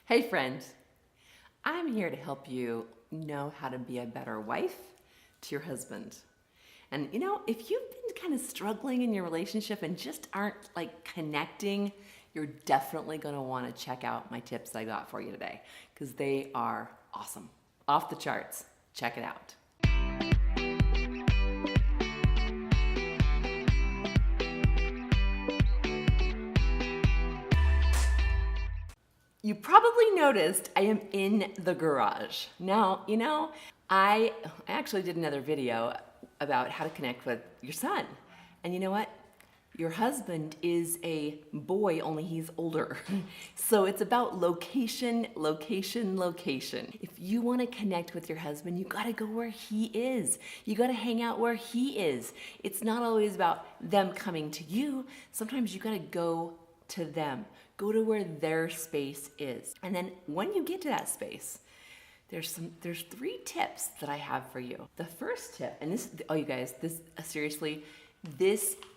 Hey friend, I'm here to help you know how to be a better wife to your husband. And if you've been kind of struggling in your relationship and just aren't connecting, you're definitely going to want to check out my tips I got for you today because they are awesome. Off the charts. Check it out. You probably noticed I am in the garage. Now, I actually did another video about how to connect with your son. And you know what? Your husband is a boy, only he's older. So it's about location, location, location. If you want to connect with your husband, you got to go where he is. You got to hang out where he is. It's not always about them coming to you. Sometimes you got to go to them. Go to where their space is. And then when you get to that space, there's three tips that I have for you. The first tip, and you guys, seriously,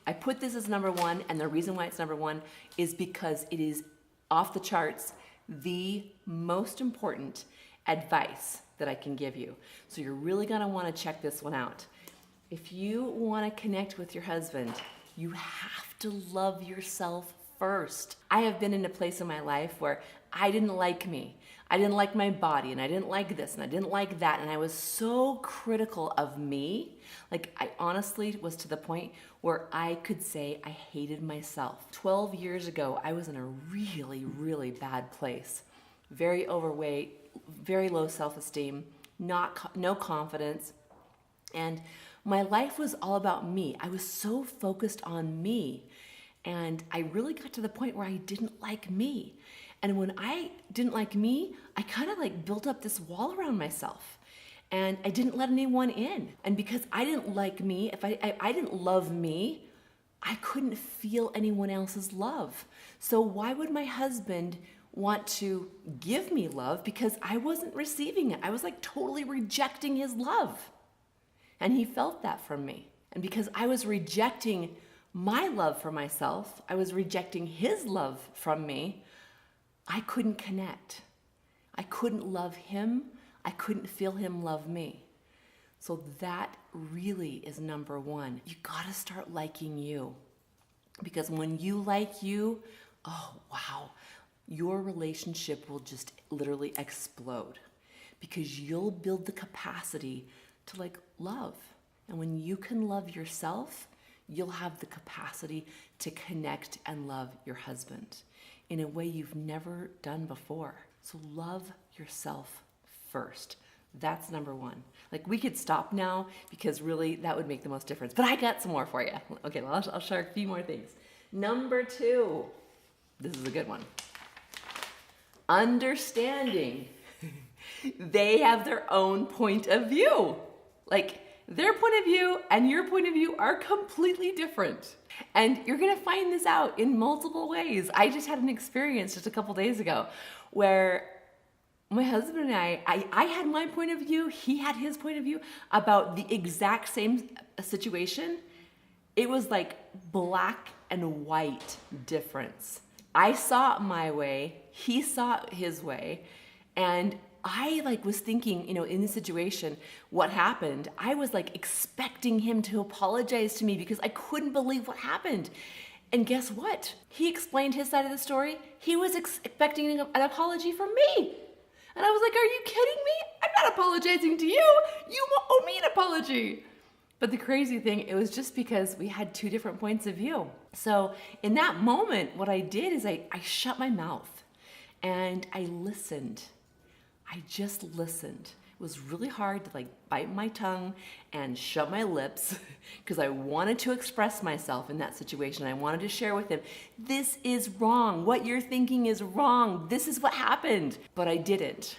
I put this as number one, and the reason why it's number one is because it is off the charts, the most important advice that I can give you. So you're really gonna wanna check this one out. If you wanna connect with your husband, you have to love yourself first. I have been in a place in my life where I didn't like me. I didn't like my body, and I didn't like this, and I didn't like that, and I was so critical of me. I honestly was to the point where I could say I hated myself. 12 years ago, I was in a really, really bad place. Very overweight, very low self-esteem, no confidence, and my life was all about me. I was so focused on me. And I really got to the point where I didn't like me. And when I didn't like me, I kind of built up this wall around myself. And I didn't let anyone in. And because I didn't like me, if I didn't love me, I couldn't feel anyone else's love. So why would my husband want to give me love? Because I wasn't receiving it. I was totally rejecting his love. And he felt that from me. And because I was rejecting my love for myself, I was rejecting his love from me, I couldn't connect. I couldn't love him. I couldn't feel him love me. So that really is number one. You gotta start liking you. Because when you like you, oh wow, your relationship will just literally explode. Because you'll build the capacity to love. And when you can love yourself, you'll have the capacity to connect and love your husband in a way you've never done before. So love yourself first. That's number one. We could stop now because really that would make the most difference. But I got some more for you. Okay, well, I'll share a few more things. Number two, this is a good one. Understanding. They have their own point of view. Their point of view and your point of view are completely different. And you're gonna find this out in multiple ways. I just had an experience just a couple days ago where my husband and I had my point of view, he had his point of view about the exact same situation. It was black and white difference. I saw it my way, he saw it his way, and I was thinking, in this situation, what happened, I was expecting him to apologize to me because I couldn't believe what happened. And guess what? He explained his side of the story. He was expecting an apology from me. And I was like, are you kidding me? I'm not apologizing to you. You owe me an apology. But the crazy thing, it was just because we had two different points of view. So in that moment, what I did is I shut my mouth and I listened. I just listened. It was really hard to bite my tongue and shut my lips because I wanted to express myself in that situation. I wanted to share with him, this is wrong. What you're thinking is wrong. This is what happened. But I didn't.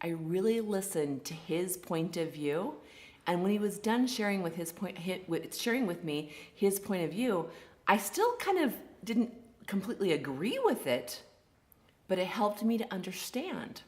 I really listened to his point of view. And when he was done sharing with me his point of view, I still kind of didn't completely agree with it, but it helped me to understand.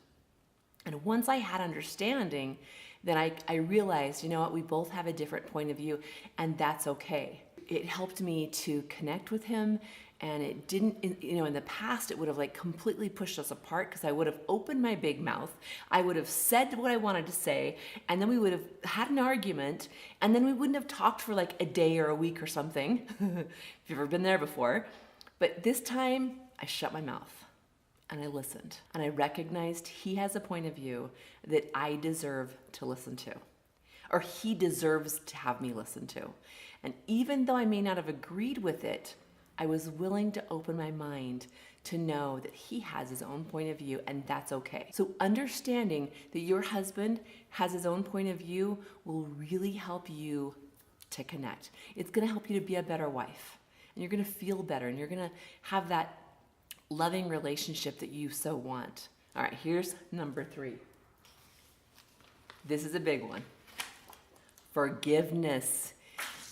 And once I had understanding, then I realized, you know what, we both have a different point of view, and that's okay. It helped me to connect with him And it didn't, in the past, it would have like completely pushed us apart because I would have opened my big mouth. I would have said what I wanted to say, and then we would have had an argument, and then we wouldn't have talked for like a day or a week or something, if you've ever been there before. But this time, I shut my mouth and I listened, and I recognized he has a point of view that I deserve to listen to, or he deserves to have me listen to. And even though I may not have agreed with it, I was willing to open my mind to know that he has his own point of view, and that's okay. So understanding that your husband has his own point of view will really help you to connect. It's gonna help you to be a better wife, and you're gonna feel better, and you're gonna have that loving relationship that you so want. All right, here's number 3. This is a big one. Forgiveness.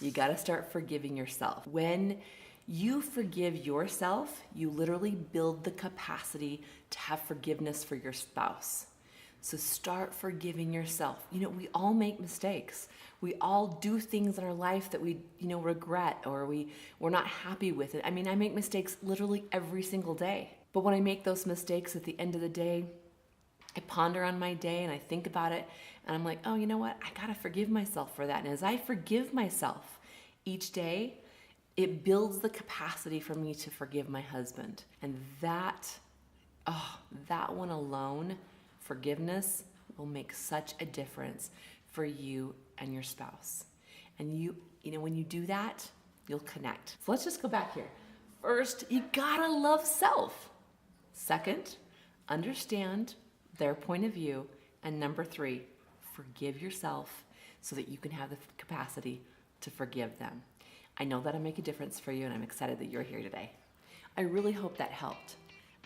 You gotta start forgiving yourself. When you forgive yourself, you literally build the capacity to have forgiveness for your spouse. So start forgiving yourself. We all make mistakes. We all do things in our life that we, regret, or we're not happy with it. I make mistakes literally every single day. But when I make those mistakes at the end of the day, I ponder on my day and I think about it, and I'm like, oh, you know what? I gotta forgive myself for that. And as I forgive myself each day, it builds the capacity for me to forgive my husband. And that one alone, forgiveness, will make such a difference for you and your spouse. And when you do that, you'll connect. So let's just go back here. First, you gotta love self. Second, understand their point of view. And number 3, forgive yourself so that you can have the capacity to forgive them. I know that'll make a difference for you, and I'm excited that you're here today. I really hope that helped.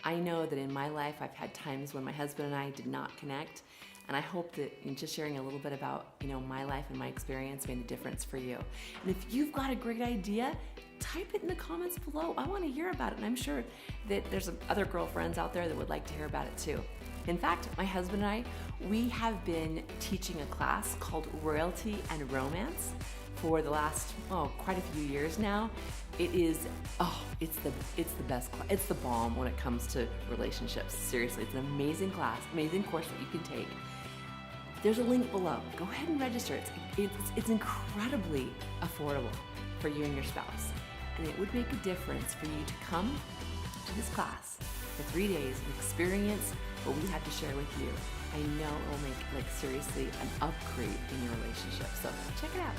I know that in my life, I've had times when my husband and I did not connect, and I hope that in just sharing a little bit about, my life and my experience made a difference for you. And if you've got a great idea, type it in the comments below. I want to hear about it, and I'm sure that there's other girlfriends out there that would like to hear about it too. In fact, my husband and I, we have been teaching a class called Royalty and Romance for the last, quite a few years now. It's the best class. It's the bomb when it comes to relationships. Seriously, it's an amazing class, amazing course that you can take. There's a link below. Go ahead and register. It's incredibly affordable for you and your spouse. And it would make a difference for you to come to this class for 3 days and experience what we had to share with you. I know it will make, seriously, an upgrade in your relationship. So check it out.